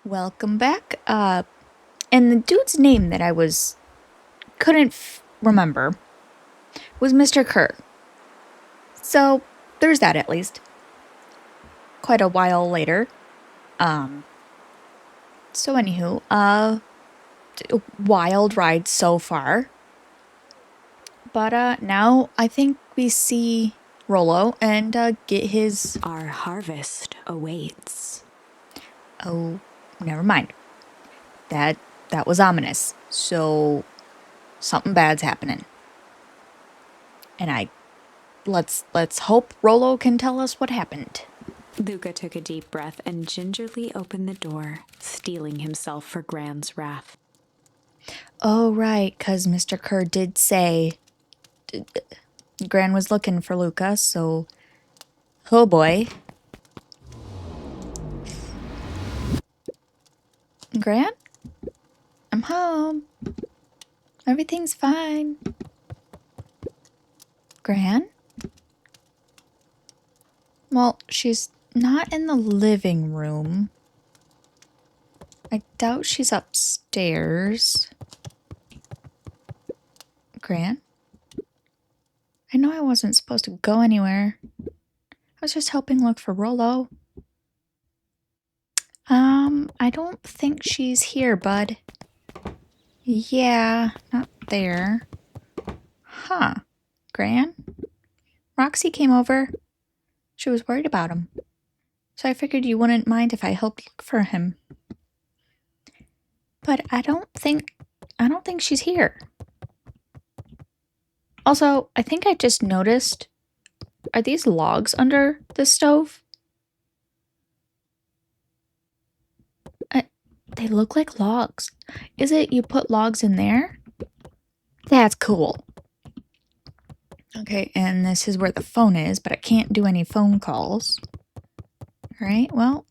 Welcome back. And the dude's name that I couldn't remember was Mr. Kerr. So there's that at least. Quite a while later. So anywho, wild ride so far. But now I think we see Rollo and get his. Our harvest awaits. Oh, never mind. That was ominous. So something bad's happening. And let's hope Rollo can tell us what happened. Luca took a deep breath and gingerly opened the door, steeling himself for Gran's wrath. Oh, right, because Mr. Kerr did say Gran was looking for Luca, so... Oh, boy. Gran? I'm home. Everything's fine. Gran? Well, she's not in the living room. I doubt she's upstairs. Gran? I know I wasn't supposed to go anywhere. I was just helping look for Rollo. I don't think she's here, bud. Yeah, not there. Huh. Gran? Roxy came over. She was worried about him. So I figured you wouldn't mind if I helped look for him. But I don't think she's here. Also, I think I just noticed, are these logs under the stove? They look like logs. Is it you put logs in there? That's cool. Okay, and this is where the phone is, but I can't do any phone calls. Alright, well,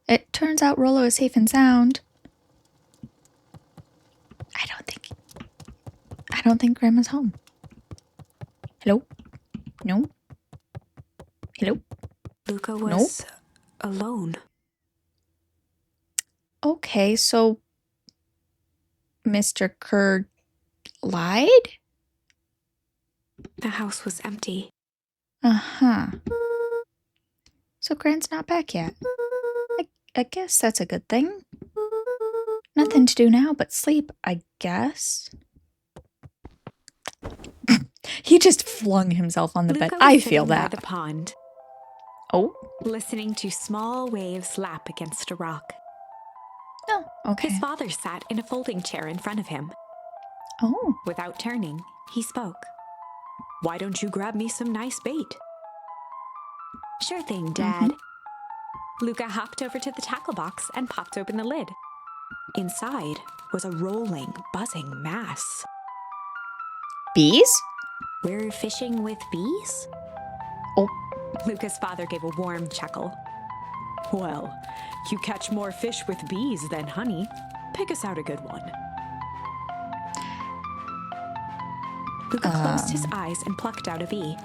it turns out Rollo is safe and sound. I don't think Grandma's home. Hello? No? Hello? Luca was alone. Okay, so Mr. Kerr lied? The house was empty. Uh-huh. So Grant's not back yet. I guess that's a good thing. Nothing to do now but sleep, I guess. He just flung himself on the Luca bed. was I sitting feel by that. the pond, Oh? listening to small waves lap against a rock. Oh, okay. His father sat in a folding chair in front of him. Oh. Without turning, he spoke. "Why don't you grab me some nice bait?" "Sure thing, Dad." Luca hopped over to the tackle box and popped open the lid. Inside was a rolling, buzzing mass. Bees? "We're fishing with bees?" Oh. Luca's father gave a warm chuckle. "Well, you catch more fish with bees than honey. Pick us out a good one." Luca closed his eyes and plucked out a bee.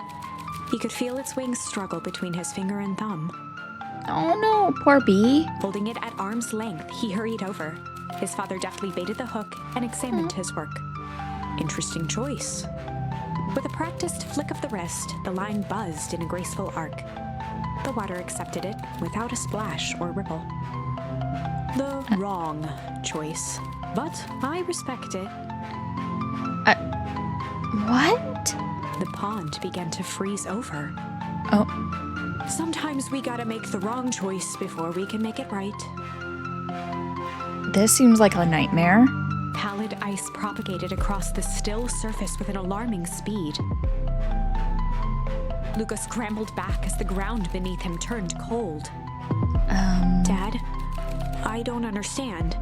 He could feel its wings struggle between his finger and thumb. Oh no, poor bee. Holding it at arm's length, he hurried over. His father deftly baited the hook and examined his work. Interesting choice. With a practiced flick of the wrist, the line buzzed in a graceful arc. The water accepted it without a splash or ripple. The wrong choice, but I respect it. What? The pond began to freeze over. Oh. Sometimes we gotta make the wrong choice before we can make it right. This seems like a nightmare. Pallid ice propagated across the still surface with an alarming speed. Luca scrambled back as the ground beneath him turned cold. "Dad, I don't understand."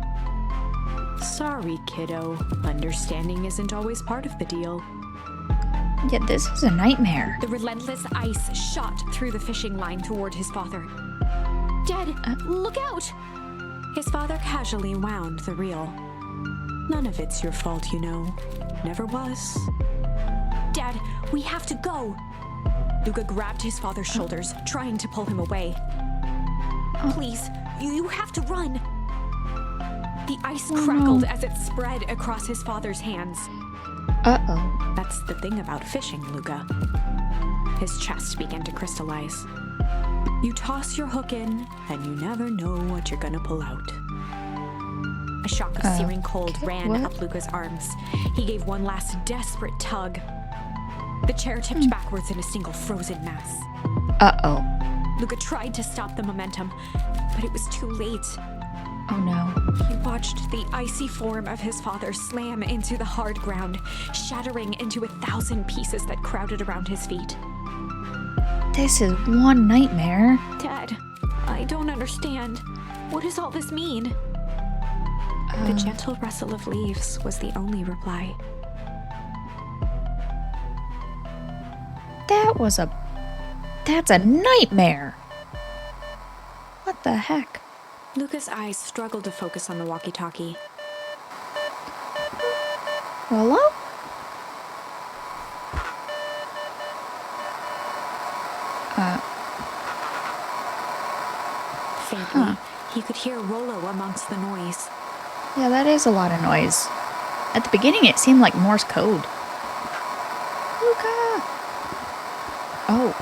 "Sorry, kiddo. Understanding isn't always part of the deal." Yeah, this is a nightmare. The relentless ice shot through the fishing line toward his father. "Dad, look out!" His father casually wound the reel. "None of it's your fault, you know. Never was." "Dad, we have to go." Luca grabbed his father's shoulders, trying to pull him away. Please, you have to run. The ice crackled as it spread across his father's hands. Uh-oh. That's the thing about fishing, Luca. His chest began to crystallize. You toss your hook in, and you never know what you're gonna pull out. A shock of searing cold ran up Luca's arms. He gave one last desperate tug. The chair tipped backwards in a single frozen mass. Uh-oh. Luca tried to stop the momentum, but it was too late. Oh no. He watched the icy form of his father slam into the hard ground, shattering into 1,000 pieces that crowded around his feet. This is one nightmare. Dad, I don't understand. What does all this mean? The gentle rustle of leaves was the only reply. That's a nightmare. What the heck? Luca's eyes struggled to focus on the walkie-talkie. Rollo? Faintly, he could hear Rollo amongst the noise. Yeah, that is a lot of noise. At the beginning, it seemed like Morse code. Luca! Oh.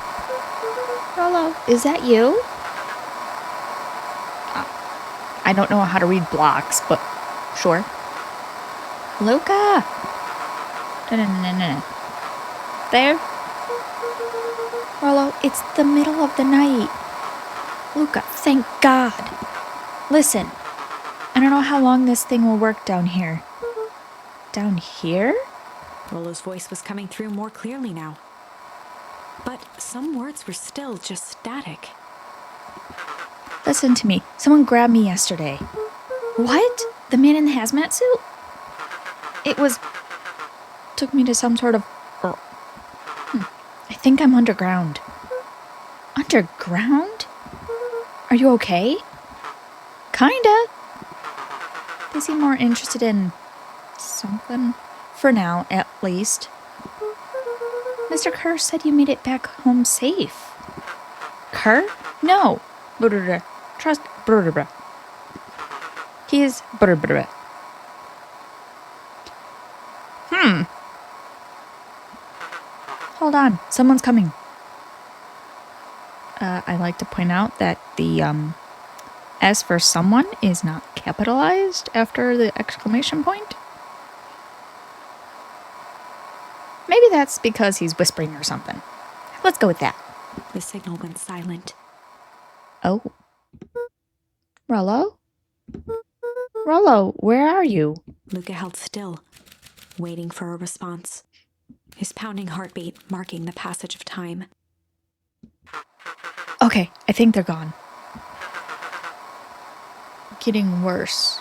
Rollo, is that you? I don't know how to read blocks, but sure. Luca! No. There? Rollo, it's the middle of the night. Luca, thank God. Listen, I don't know how long this thing will work down here. Down here? Rollo's voice was coming through more clearly now. But some words were still just static. Listen to me. Someone grabbed me yesterday. What? The man in the hazmat suit? Took me to some sort of... I think I'm underground. Underground? Are you okay? Kinda. They seem more interested in something. For now, at least. Mr. Kerr said you made it back home safe. Kerr? No. Trust. He is. Hold on. Someone's coming. I like to point out that the S for someone is not capitalized after the exclamation point. Maybe that's because he's whispering or something. Let's go with that. The signal went silent. Oh. Rollo? Rollo, where are you? Luca held still, waiting for a response. His pounding heartbeat marking the passage of time. Okay, I think they're gone. Getting worse.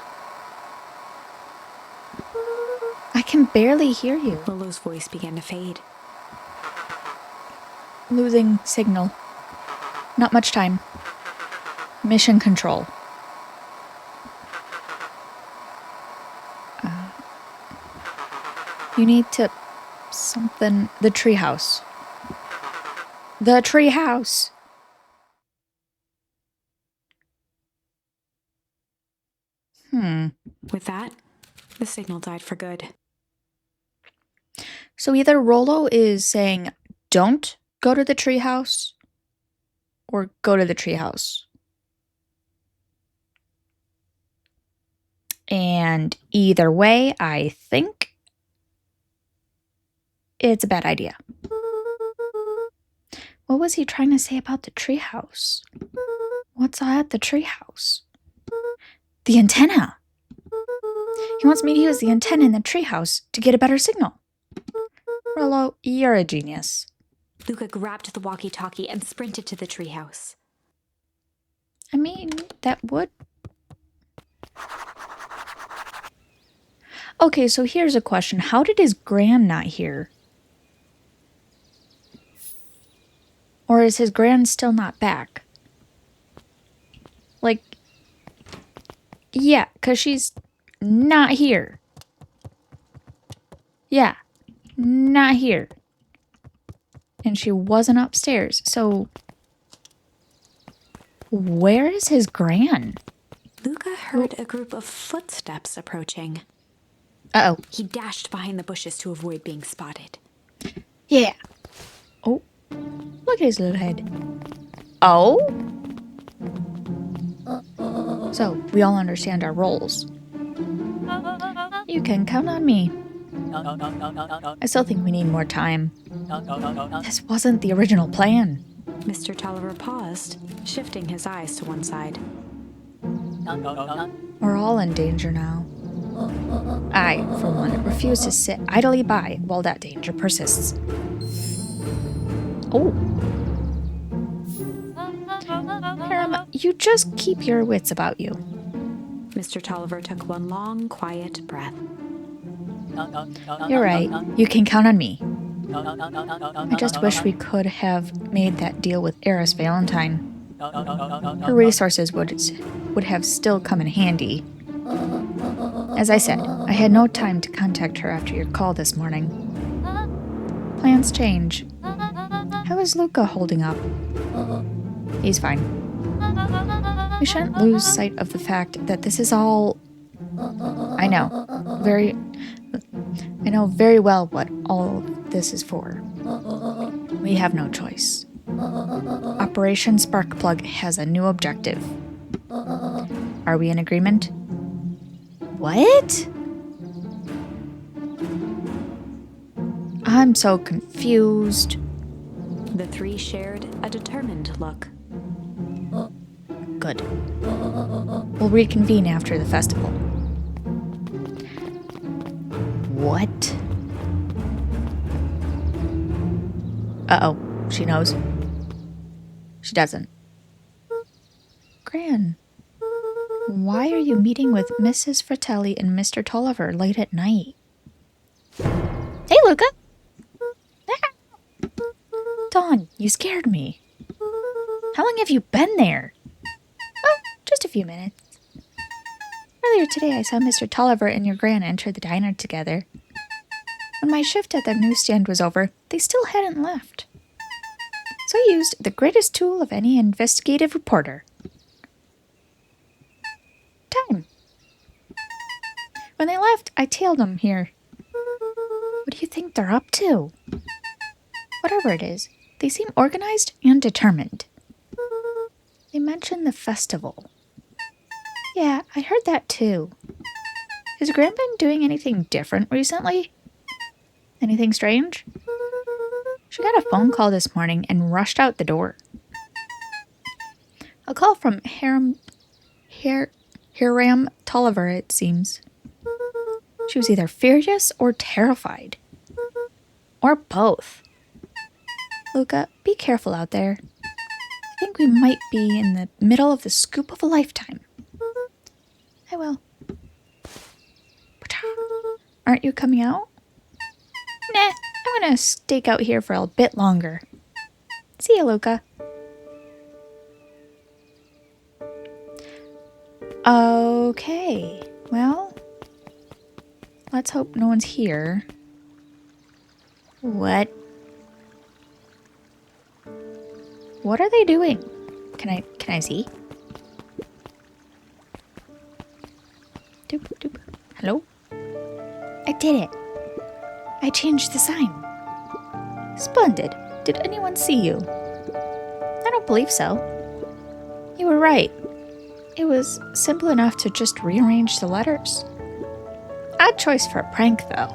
I can barely hear you. Rollo's voice began to fade. Losing signal. Not much time. Mission control. You need to... something... The treehouse. The treehouse! With that, the signal died for good. So either Rollo is saying, don't go to the treehouse, or go to the treehouse. And either way, I think it's a bad idea. What was he trying to say about the treehouse? What's at the treehouse? The antenna. He wants me to use the antenna in the treehouse to get a better signal. Rollo, you're a genius. Luca grabbed the walkie-talkie and sprinted to the treehouse. I mean, that would... Okay, so here's a question. How did his gran not hear? Or is his gran still not back? Like, yeah, because she's not here. Yeah, not here. And she wasn't upstairs, so... Where is his gran? Luca heard a group of footsteps approaching. Uh-oh. He dashed behind the bushes to avoid being spotted. Yeah. Oh, look at his little head. Oh? So, we all understand our roles. You can count on me. I still think we need more time. This wasn't the original plan. Mr. Tolliver paused, shifting his eyes to one side. We're all in danger now. I, for one, refuse to sit idly by while that danger persists. Oh. Hiram, you just keep your wits about you. Mr. Tolliver took one long, quiet breath. You're right. You can count on me. I just wish we could have made that deal with Eris Valentine. Her resources would have still come in handy. As I said, I had no time to contact her after your call this morning. Plans change. How is Luca holding up? He's fine. We shouldn't lose sight of the fact that this is all... I know very well what all this is for. We have no choice. Operation Sparkplug has a new objective. Are we in agreement? What? I'm so confused. The three shared a determined look. Good. We'll reconvene after the festival. What? Uh-oh. She knows. She doesn't. Gran, why are you meeting with Mrs. Fratelli and Mr. Tolliver late at night? Hey, Luca! Dawn, you scared me. How long have you been there? Oh, just a few minutes. Earlier today, I saw Mr. Tolliver and your gran enter the diner together. When my shift at the newsstand was over, they still hadn't left. So I used the greatest tool of any investigative reporter. Time. When they left, I tailed them here. What do you think they're up to? Whatever it is, they seem organized and determined. They mentioned the festival. Yeah, I heard that too. Has Gran been doing anything different recently? Anything strange? She got a phone call this morning and rushed out the door. A call from Hiram Tolliver, it seems. She was either furious or terrified. Or both. Luca, be careful out there. I think we might be in the middle of the scoop of a lifetime. I will. Aren't you coming out? Nah, I'm gonna stake out here for a bit longer. See ya, Luca. Okay, well, let's hope no one's here. What? What are they doing? Can I see? Doop, doop. Hello? I did it. I changed the sign. Splendid. Did anyone see you? I don't believe so. You were right. It was simple enough to just rearrange the letters. Odd choice for a prank, though.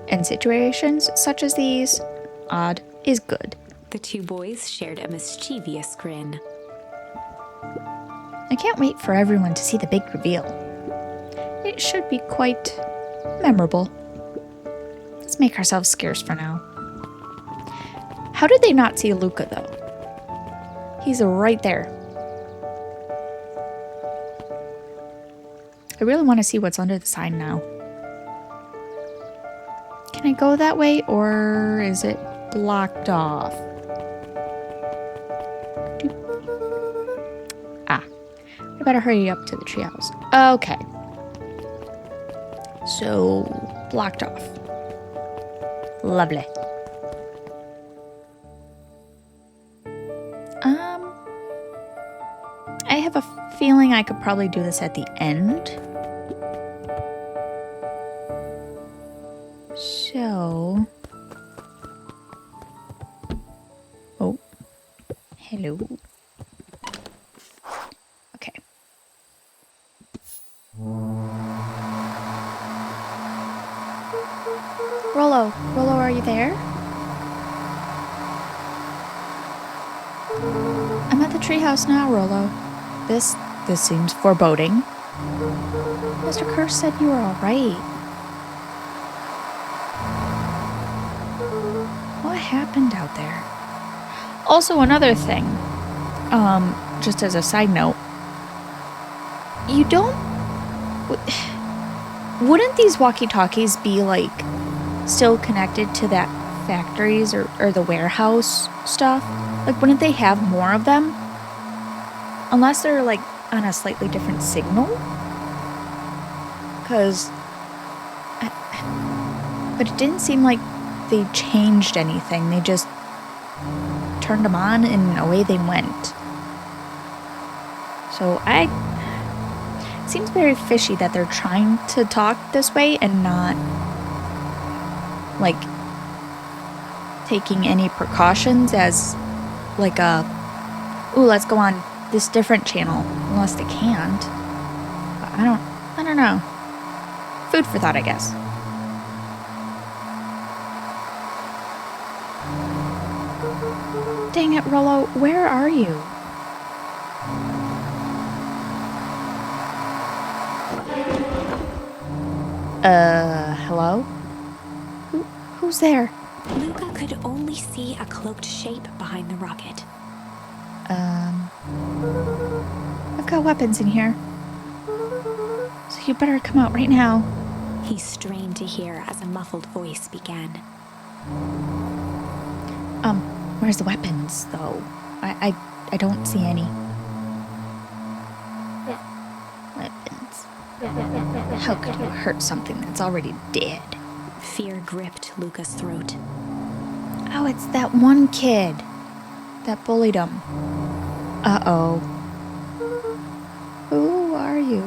In situations such as these, odd is good. The two boys shared a mischievous grin. I can't wait for everyone to see the big reveal. It should be quite memorable. Let's make ourselves scarce for now. How did they not see Luca, though? He's right there. I really want to see what's under the sign now. Can I go that way, or is it blocked off? Ah, I better hurry up to the treehouse. Okay. So, blocked off. Lovely. I have a feeling I could probably do this at the end. So... Oh. Hello. Okay. Rollo, are you there? I'm at the treehouse now, Rollo. This seems foreboding. Mr. Kerr said you were all right. What happened out there? Also, another thing, just as a side note, you don't... Wouldn't these walkie-talkies be, like, still connected to that factories or the warehouse stuff? Like, wouldn't they have more of them? Unless they're, like, on a slightly different signal? Because... But it didn't seem like they changed anything. They just turned them on and away they went. So it seems very fishy that they're trying to talk this way and not, like, taking any precautions as, like, let's go on this different channel, unless they can't. But I don't know. Food for thought, I guess. Dang it, Rollo, where are you? Hello? Who's there? Luca could only see a cloaked shape behind the rocket. I've got weapons in here. So you better come out right now. He strained to hear as a muffled voice began. Where's the weapons, though? I don't see any. Weapons. How could you hurt something that's already dead? Fear gripped Luca's throat. Oh, it's that one kid that bullied him. Uh-oh. Who are you?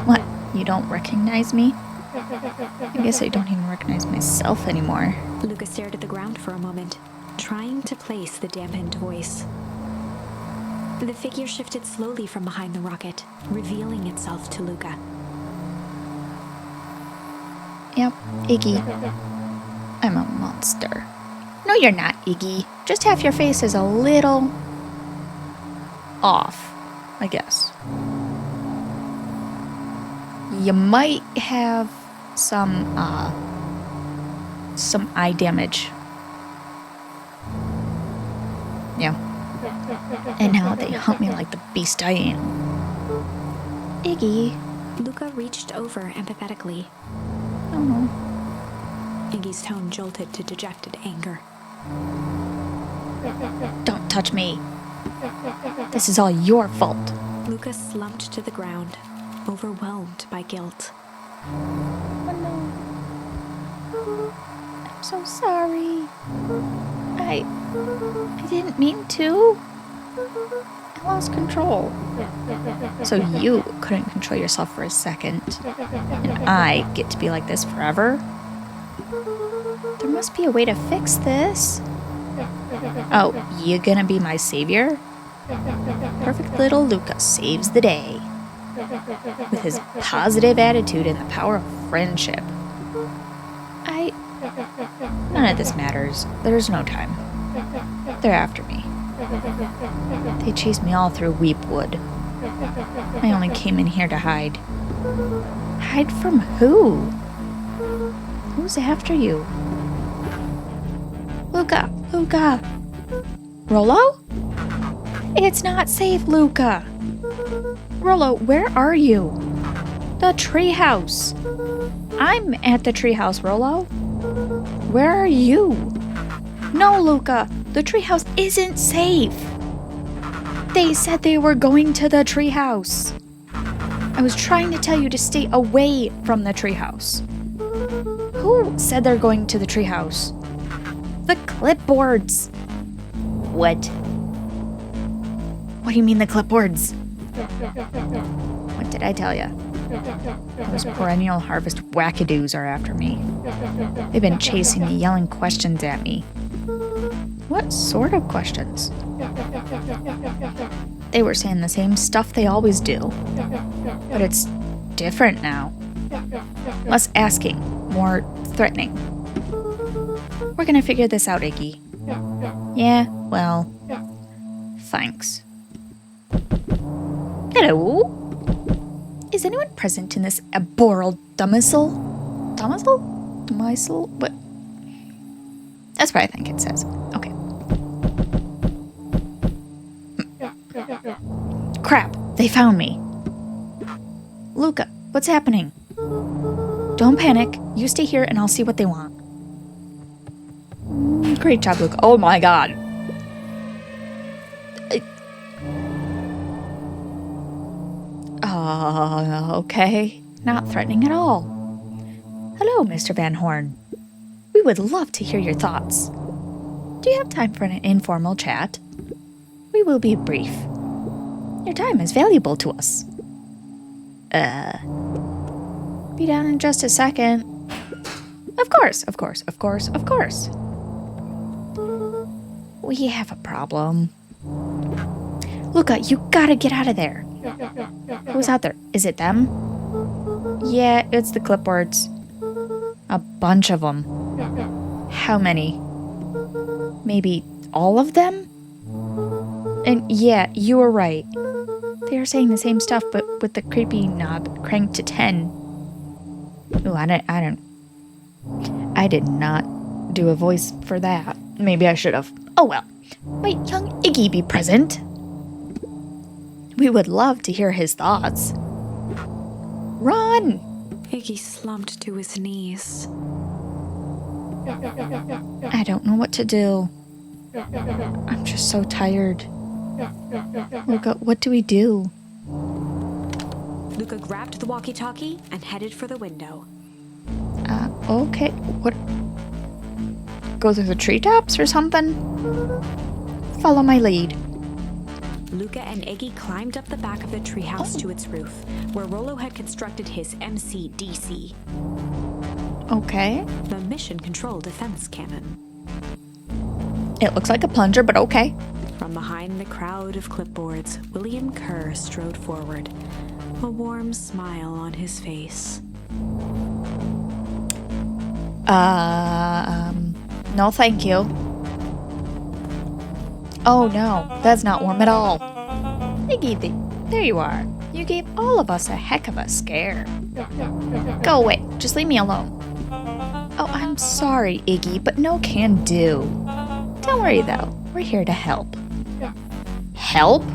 What? You don't recognize me? I guess I don't even recognize myself anymore. Luca stared at the ground for a moment, trying to place the dampened voice. The figure shifted slowly from behind the rocket, revealing itself to Luca. Yep, Iggy. I'm a monster. No, you're not, Iggy. Just half your face is a little... off, I guess. You might have some eye damage. Yeah. And now they hunt me like the beast I am. Iggy. Luca reached over empathetically. Oh. Iggy's tone jolted to dejected anger. Don't touch me. This is all your fault. Luca slumped to the ground, overwhelmed by guilt. Oh no. I'm so sorry. I didn't mean to. I lost control. So you couldn't control yourself for a second, and I get to be like this forever? There must be a way to fix this. Oh, you gonna be my savior? Perfect little Luca saves the day. With his positive attitude and the power of friendship. None of this matters. There's no time. They're after me. They chased me all through Weepwood. I only came in here to hide. Hide from who? Who's after you? Luca! Rollo? It's not safe, Luca! Rollo, where are you? The treehouse. I'm at the treehouse, Rollo. Where are you? No, Luca, the treehouse isn't safe. They said they were going to the treehouse. I was trying to tell you to stay away from the treehouse. Who said they're going to the treehouse? The clipboards. What? What do you mean the clipboards? What did I tell you? Those perennial harvest wackadoos are after me. They've been chasing me, yelling questions at me. What sort of questions? They were saying the same stuff they always do. But it's different now. Less asking, more threatening. We're gonna figure this out, Iggy. Yeah, well, thanks. Hello? Is anyone present in this arboreal domicile? Domicile? Domicile? What? That's what I think it says. Okay. Crap, they found me. Luca, what's happening? Don't panic. You stay here and I'll see what they want. Great job, Luca. Oh my god. Okay. Not threatening at all. Hello, Mr. Van Horn. We would love to hear your thoughts. Do you have time for an informal chat? We will be brief. Your time is valuable to us. Be down in just a second. Of course. We have a problem. Luca, you gotta get out of there. Who's out there? Is it them? Yeah, it's the clipboards. A bunch of them. How many? Maybe all of them? And yeah, you were right. They are saying the same stuff, but with the creepy knob cranked to 10. Ooh, I did not do a voice for that. Maybe I should have. Oh well. Might young Iggy be present? We would love to hear his thoughts. Run! Iggy slumped to his knees. I don't know what to do. I'm just so tired. Luca, what do we do? Luca grabbed the walkie-talkie and headed for the window. Okay. What? Go through the treetops or something? Follow my lead. Luca and Iggy climbed up the back of the treehouse to its roof, where Rollo had constructed his MCDC, Okay. the Mission Control Defense Cannon. It looks like a plunger, but okay. From behind the crowd of clipboards, William Kerr strode forward, a warm smile on his face. No thank you. Oh no, that's not warm at all. Iggy, there you are. You gave all of us a heck of a scare. Go away, just leave me alone. Oh, I'm sorry, Iggy, but no can do. Don't worry though, we're here to help. Help?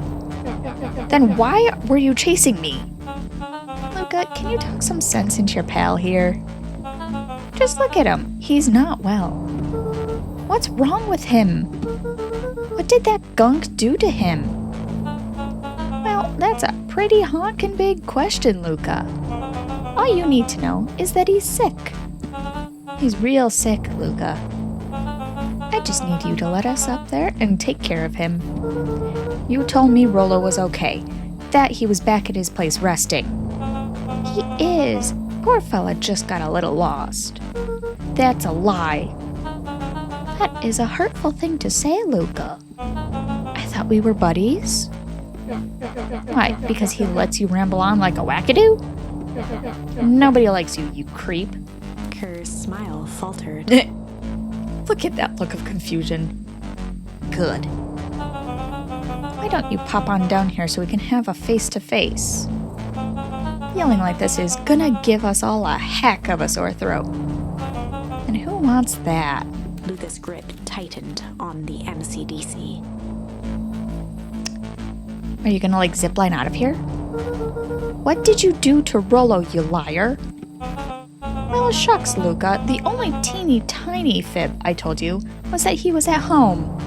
Then why were you chasing me? Luca, can you talk some sense into your pal here? Just look at him. He's not well. What's wrong with him? What did that gunk do to him? Well, that's a pretty honkin' big question, Luca. All you need to know is that he's sick. He's real sick, Luca. I just need you to let us up there and take care of him. You told me Rollo was okay, that he was back at his place resting. He is. Poor fella just got a little lost. That's a lie. That is a hurtful thing to say, Luca. I thought we were buddies. Why, because he lets you ramble on like a wackadoo? Nobody likes you, you creep. Kerr's smile faltered. Look at that look of confusion. Good. Why don't you pop on down here so we can have a face-to-face? Yelling like this is gonna give us all a heck of a sore throat. And who wants that? Luca's grip tightened on the MCDC. Are you gonna zipline out of here? What did you do to Rollo, you liar? Well, shucks, Luca. The only teeny tiny fib I told you was that he was at home.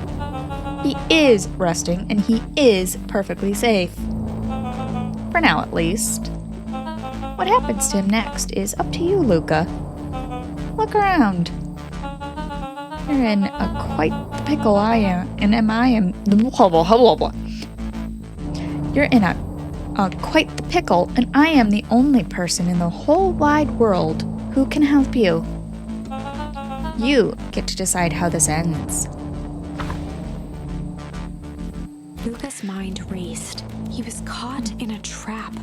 He is resting and he is perfectly safe. For now, at least. What happens to him next is up to you, Luca. Look around. You're in a quite the pickle I am, and You're in quite the pickle, and I am the only person in the whole wide world who can help you. You get to decide how this ends. Luca's mind raced. He was caught in a trap.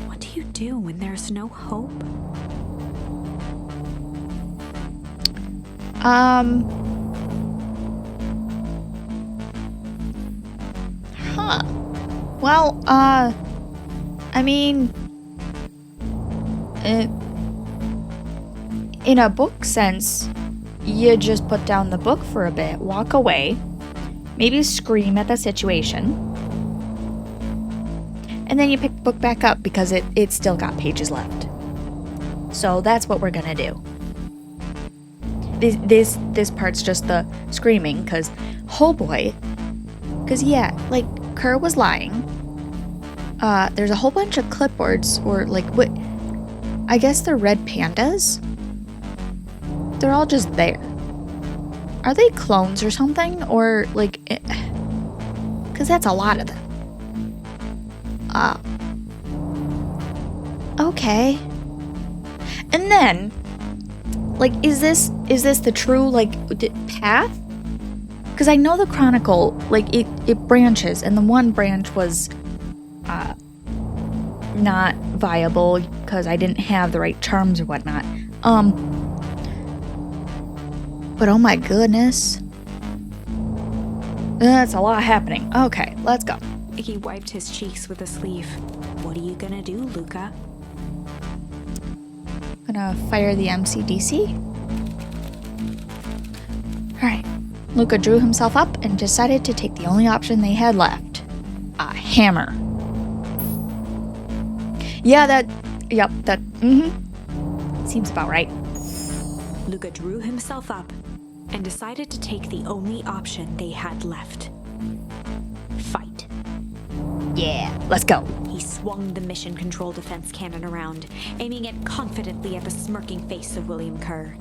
What do you do when there's no hope? Well, I mean, in a book sense, you just put down the book for a bit, walk away, maybe scream at the situation, and then you pick the book back up because it still got pages left. So that's what we're gonna do. This part's just the screaming, because, oh boy, because yeah, like, Kerr was lying. There's a whole bunch of clipboards, or like, what, I guess they're red pandas? They're all just there. Are they clones or something? Or, like, because that's a lot of them. Okay. And then, like, is this the true, like, path? Because I know the Chronicle, like, it branches, and the one branch was not viable because I didn't have the right charms or whatnot. But oh my goodness. That's a lot happening. Okay, let's go. Iggy wiped his cheeks with a sleeve. What are you gonna do, Luca? Gonna fire the MCDC. Alright. Luca drew himself up and decided to take the only option they had left. A hammer. Yeah, that seems about right. Luca drew himself up and decided to take the only option they had left. Fight. Yeah, let's go. He swung the mission control defense cannon around, aiming it confidently at the smirking face of William Kerr.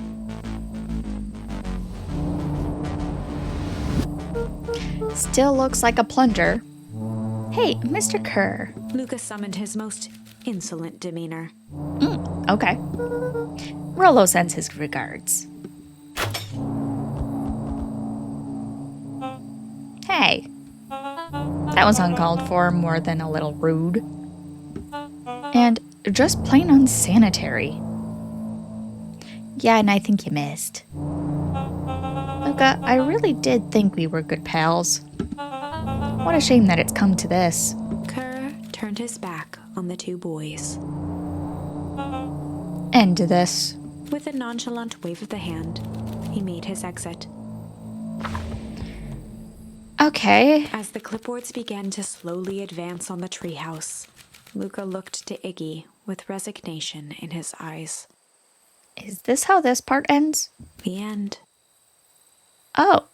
Still looks like a plunger. Hey, Mr. Kerr. Luca summoned his most insolent demeanor. Okay. Rollo sends his regards. Hey. That was uncalled for, more than a little rude. And just plain unsanitary. Yeah, and I think you missed. Luca, I really did think we were good pals. What a shame that it's come to this. Kerr turned his back on the two boys. End to this. With a nonchalant wave of the hand, he made his exit. Okay. As the clipboards began to slowly advance on the treehouse, Luca looked to Iggy with resignation in his eyes. Is this how this part ends? The end. Oh.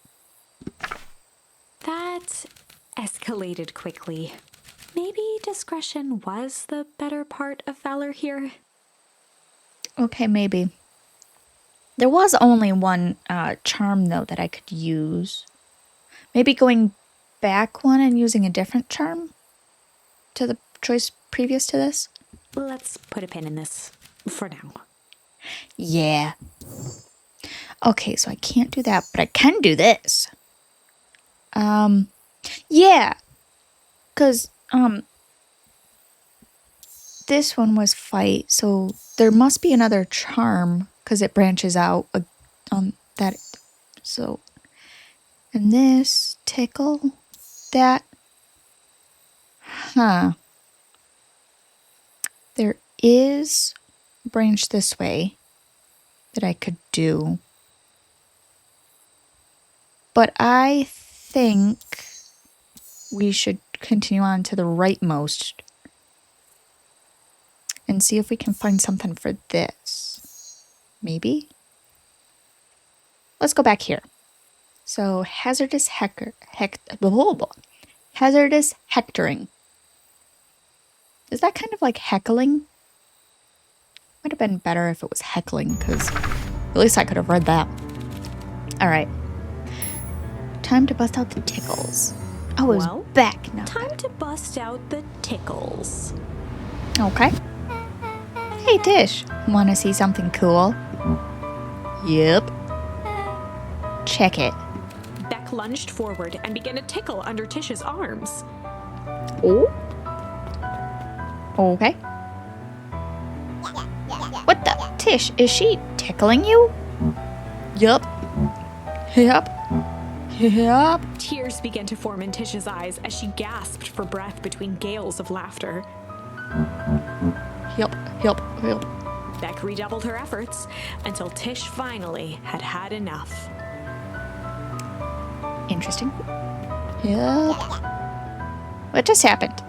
That escalated quickly. Maybe discretion was the better part of valor here. Okay, maybe. There was only one charm, though, that I could use. Maybe going back one and using a different charm to the choice previous to this? Let's put a pin in this for now. Yeah. Okay, so I can't do that, but I can do this. Yeah. Because, this one was fight, so there must be another charm, because it branches out that, so, and this, tickle, that, there is a branch this way that I could do, but I think we should continue on to the rightmost and see if we can find something for this. Maybe? Let's go back here. So, hazardous hazardous hectoring. Is that kind of like heckling? Would have been better if it was heckling, because at least I could have read that. Alright. Time to bust out the tickles. Oh, it was Well, back now. time to bust out the tickles. Okay. Hey, Tish. Want to see something cool? Yep. Check it. Beck lunged forward and began to tickle under Tish's arms. Oh. Okay. What the? Tish, is she tickling you? Yup. Yup. Yup. Tears began to form in Tish's eyes as she gasped for breath between gales of laughter. Yup. Yup. Yup. Beck redoubled her efforts until Tish finally had had enough. Interesting. Yup. What just happened?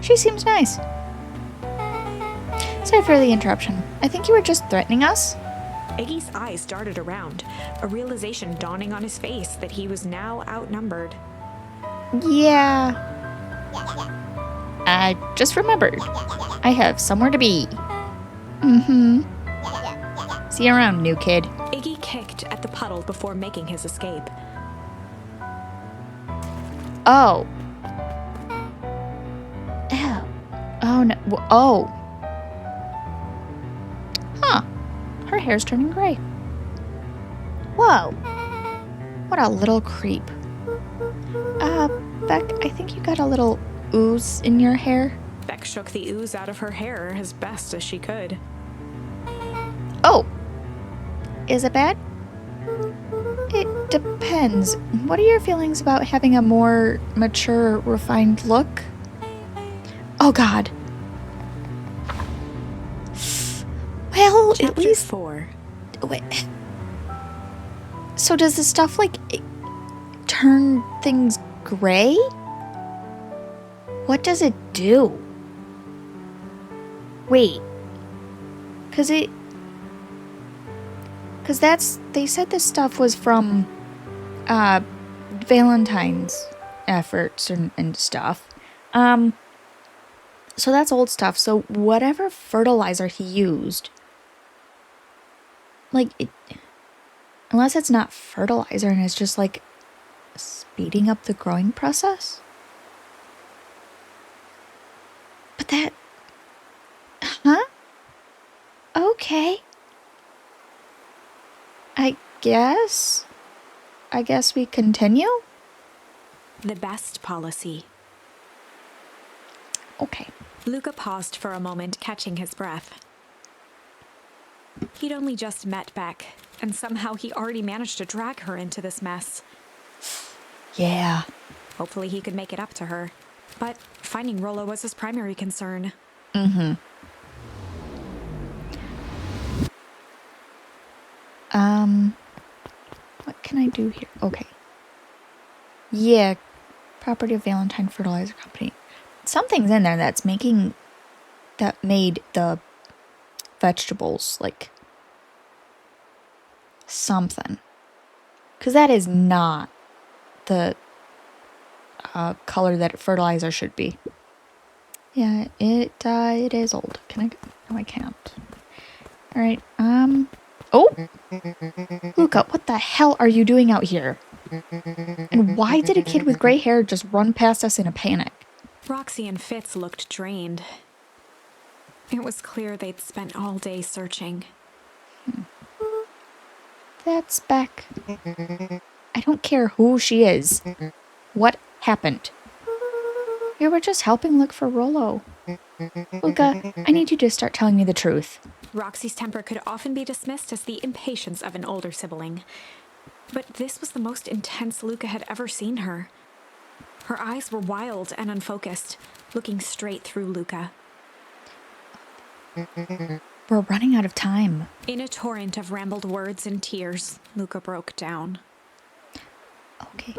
She seems nice. Sorry for the interruption. I think you were just threatening us? Iggy's eyes darted around, a realization dawning on his face that he was now outnumbered. Yeah. I just remembered. I have somewhere to be. Mm-hmm. See you around, new kid. Iggy kicked at the puddle before making his escape. Oh. Ew. Oh, no. Oh. Huh. Her hair's turning gray. Whoa. What a little creep. Beck, I think you got a little ooze in your hair. Beck shook the ooze out of her hair as best as she could. Oh. Is it bad? It depends. What are your feelings about having a more mature, refined look? Oh, God. Well, at Chapter least... 4. Wait. So does the stuff, like, turn things gray? What does it do? Wait. Because they said this stuff was from, Valentine's efforts and stuff. So that's old stuff. So whatever fertilizer he used, like, unless it's not fertilizer and it's just, like, speeding up the growing process? But that... Huh? Okay. I guess we continue? The best policy. Okay. Luca paused for a moment, catching his breath. He'd only just met Beck, and somehow he already managed to drag her into this mess. Yeah. Hopefully he could make it up to her. But finding Rollo was his primary concern. Mm-hmm. What can I do here? Okay. Yeah, property of Valentine Fertilizer Company. Something's in there that made the vegetables, like, something. Because that is not the color that fertilizer should be. Yeah, it is old. Can I? No, I can't. All right. Oh, Luca, what the hell are you doing out here? And why did a kid with gray hair just run past us in a panic? Roxy and Fitz looked drained. It was clear they'd spent all day searching. That's Beck. I don't care who she is. What happened? We were just helping look for Rollo. Luca, I need you to start telling me the truth. Roxy's temper could often be dismissed as the impatience of an older sibling. But this was the most intense Luca had ever seen her. Her eyes were wild and unfocused, looking straight through Luca. We're running out of time. In a torrent of rambled words and tears, Luca broke down. Okay.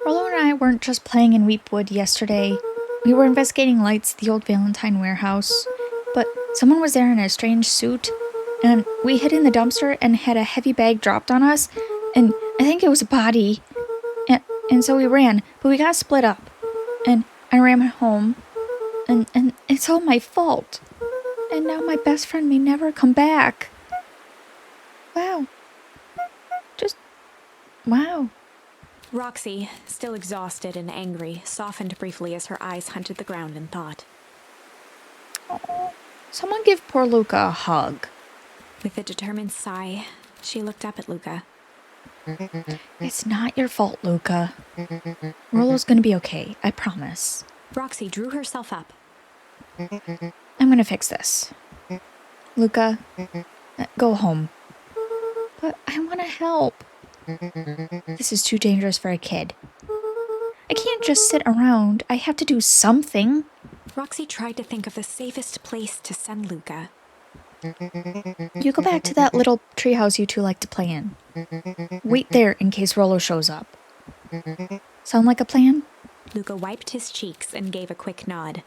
Rollo and I weren't just playing in Weepwood yesterday. We were investigating lights at the old Valentine warehouse. But someone was there in a strange suit, and we hid in the dumpster and had a heavy bag dropped on us, and I think it was a body. And so we ran, but we got split up. And I ran home, and it's all my fault. And now my best friend may never come back. Wow. Just, wow. Roxy, still exhausted and angry, softened briefly as her eyes hunted the ground in thought. Someone give poor Luca a hug. With a determined sigh, she looked up at Luca. It's not your fault, Luca. Rollo's gonna be okay, I promise. Roxy drew herself up. I'm gonna fix this. Luca, go home. But I wanna help. This is too dangerous for a kid. I can't just sit around. I have to do something. Roxy tried to think of the safest place to send Luca. You go back to that little treehouse you two like to play in. Wait there in case Rollo shows up. Sound like a plan? Luca wiped his cheeks and gave a quick nod.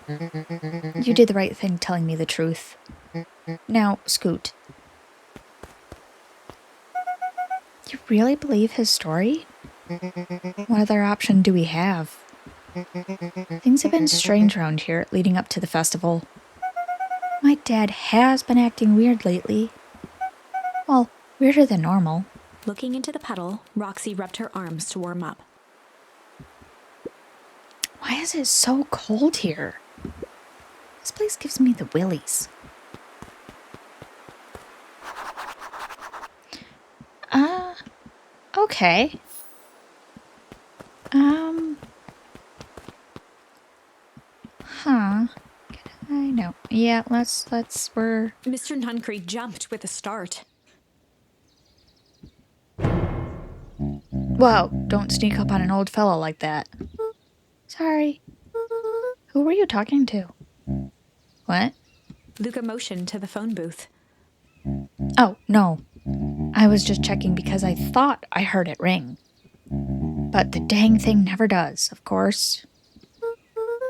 You did the right thing telling me the truth. Now, Scoot. You really believe his story? What other option do we have? Things have been strange around here leading up to the festival. My dad has been acting weird lately. Well, weirder than normal. Looking into the puddle, Roxy rubbed her arms to warm up. Why is it so cold here? This place gives me the willies. Okay. Huh. I know. Yeah, we're... Mr. Nuncreed jumped with a start. Whoa, don't sneak up on an old fellow like that. Sorry. Who were you talking to? What? Luca motioned to the phone booth. Oh, no. I was just checking because I thought I heard it ring. But the dang thing never does, of course.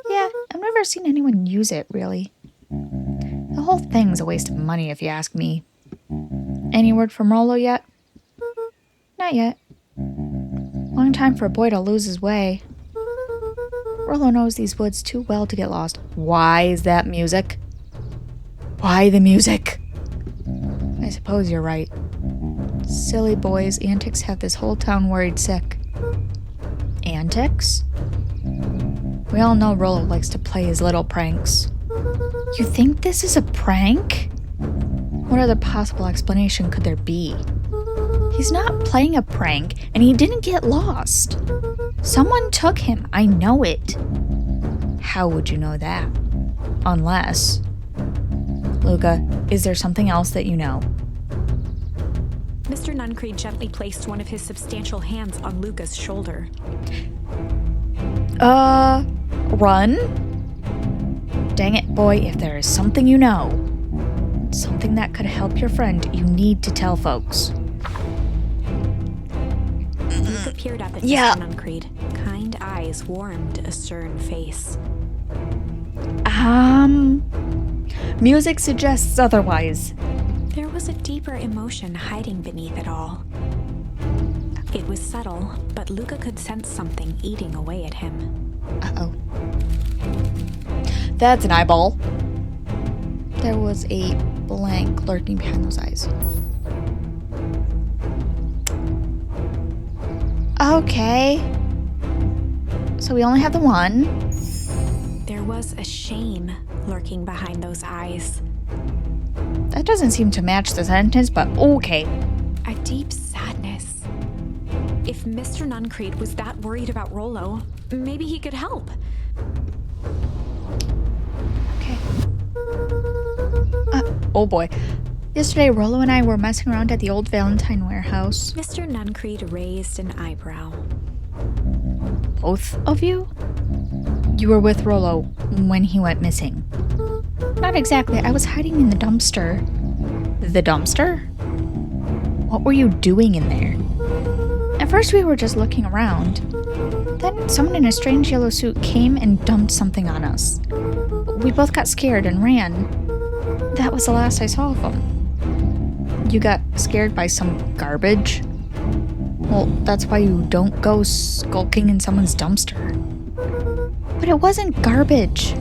Yeah, I've never seen anyone use it, really. The whole thing's a waste of money, if you ask me. Any word from Rollo yet? Not yet. Long time for a boy to lose his way. Rollo knows these woods too well to get lost. Why is that music? Why the music? I suppose you're right. Silly boys' antics have this whole town worried sick. Antics? We all know Rollo likes to play his little pranks. You think this is a prank? What other possible explanation could there be? He's not playing a prank, and he didn't get lost. Someone took him, I know it. How would you know that? Unless... Luca, is there something else that you know? Mr. Nuncreed gently placed one of his substantial hands on Luca's shoulder. Run? Dang it, boy, if there is something you know, something that could help your friend, you need to tell folks. Luca peered up at Mr. Nuncreed. Kind eyes warmed a stern face. Music suggests otherwise. There was a deeper emotion hiding beneath it all. It was subtle, but Luca could sense something eating away at him. Uh-oh. That's an eyeball. There was a blank lurking behind those eyes. Okay. So we only have the one. There was a shame lurking behind those eyes. That doesn't seem to match the sentence, but okay. A deep sadness. If Mr. Nuncreed was that worried about Rollo, maybe he could help. Okay. Oh boy. Yesterday, Rollo and I were messing around at the old Valentine warehouse. Mr. Nuncreed raised an eyebrow. Both of you? You were with Rollo when he went missing. Not exactly. I was hiding in the dumpster. The dumpster? What were you doing in there? At first we were just looking around. Then someone in a strange yellow suit came and dumped something on us. We both got scared and ran. That was the last I saw of them. You got scared by some garbage? Well, that's why you don't go skulking in someone's dumpster. But it wasn't garbage.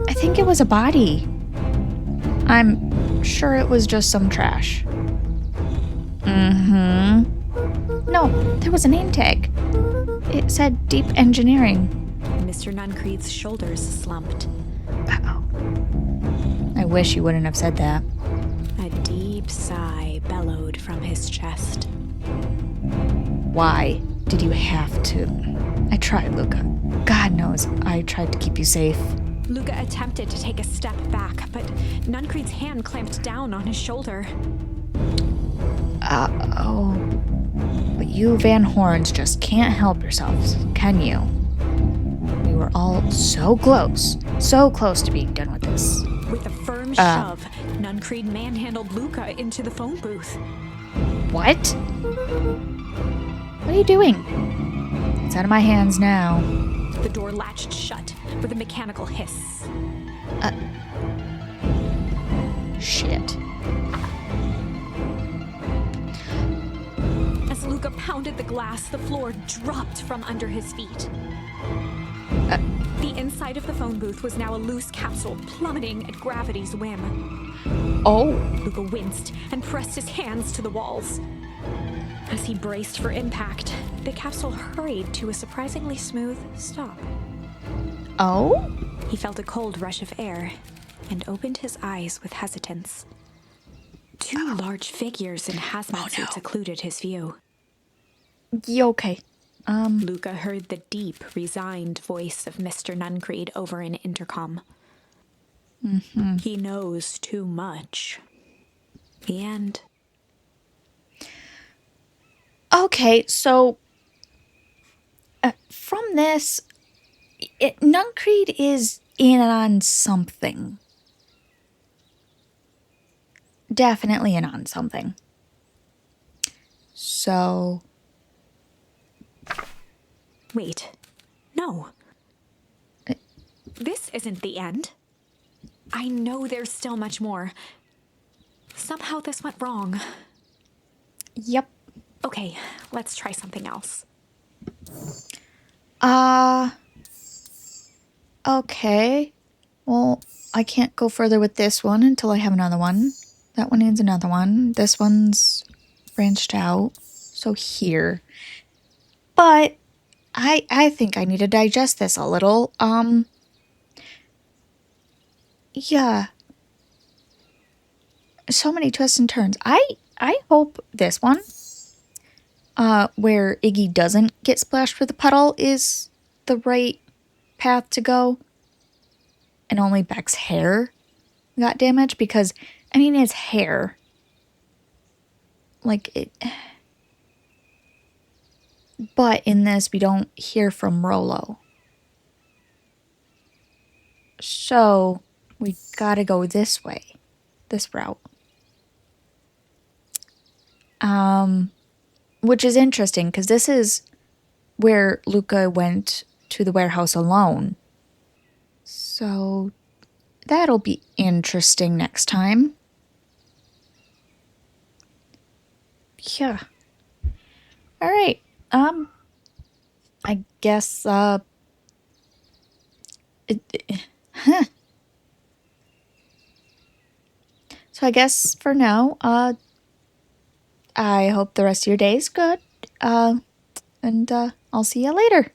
I think it was a body. I'm sure it was just some trash. Mm-hmm. No, there was a name tag. It said Deep Engineering. Mr. Nuncreed's shoulders slumped. Uh-oh. I wish you wouldn't have said that. A deep sigh bellowed from his chest. Why did you have to? I tried, Luca. God knows I tried to keep you safe. Luca attempted to take a step back, but Nuncreed's hand clamped down on his shoulder. Oh. But you Van Horns just can't help yourselves, can you? We were all so close to being done with this. With a firm shove, Nuncreed manhandled Luca into the phone booth. What? What are you doing? It's out of my hands now. The door latched shut with a mechanical hiss. Shit. As Luca pounded the glass, the floor dropped from under his feet. The inside of the phone booth was now a loose capsule plummeting at gravity's whim. Oh. Luca winced and pressed his hands to the walls. As he braced for impact, the capsule hurried to a surprisingly smooth stop. Oh? He felt a cold rush of air and opened his eyes with hesitance. Two large figures in hazmat suits occluded his view. You okay? Luca heard the deep, resigned voice of Mr. Nuncreed over an intercom. Mm-hmm. He knows too much. The end. Okay, so from this, Nuncreed is in on something. Definitely in on something. So... Wait. No. This isn't the end. I know there's still much more. Somehow this went wrong. Yep. Okay, let's try something else. Okay. Well, I can't go further with this one until I have another one. That one needs another one. This one's branched out. So here. But I think I need to digest this a little. Yeah. So many twists and turns. I hope this one, where Iggy doesn't get splashed with a puddle, is the right path to go. And only Beck's hair got damaged because, I mean, it's hair. Like, it... But in this, we don't hear from Rollo. So, we gotta go this way. This route. Which is interesting, because this is where Luca went to the warehouse alone. So, that'll be interesting next time. Yeah. Alright. I guess, So I guess for now, I hope the rest of your day is good. And I'll see you later.